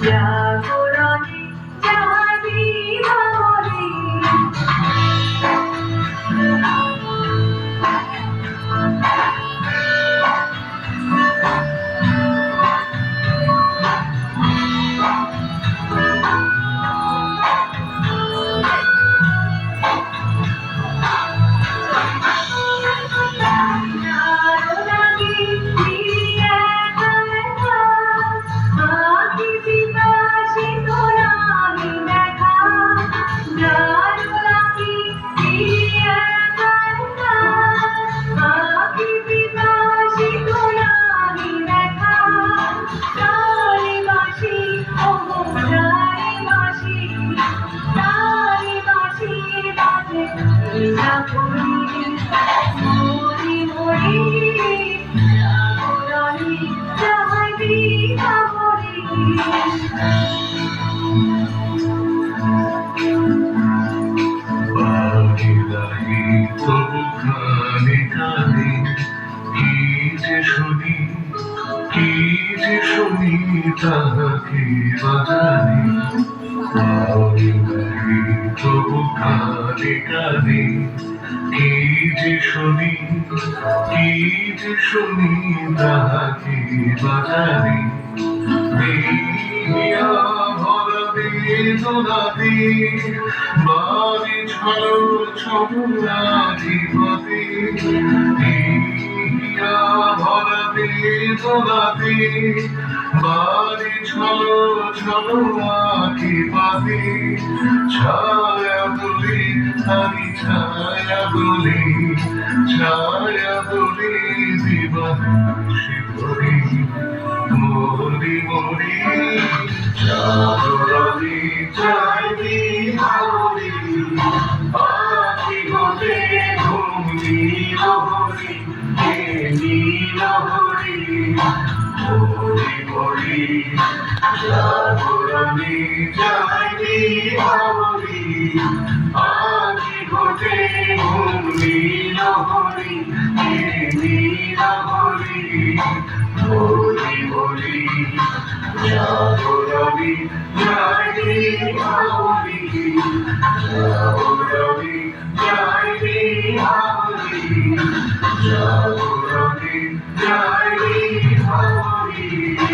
জাগরণে জাগি ভাবরে তবু কানে কানে কি যে শুনি তাহাকে বাজানি তবু কানে কানে কি যে শুনি তাহাকে বাজানি দিয়া ভরা বেদনাতে বাড়ি ছাড়ো ছড়াধিপতি দিয়া ভরা বেদনাতে বাড়ি ছাড়ো ছড়াধিপতি ছায়া বলি আমি ছায়া বলি দিবানিশি ধরি মরি জাগরণে জাগি ভাবরে আখি ঘটে ঘুম নীলহরি মরি জাগরণে জাগি ভাবরে আখি ঘটে ঘুম নীলহরি মরি জাগরণে জাগি ভাবরে জাগরণে জাগি ভাবরে জাগরণে জাগি ভাবরে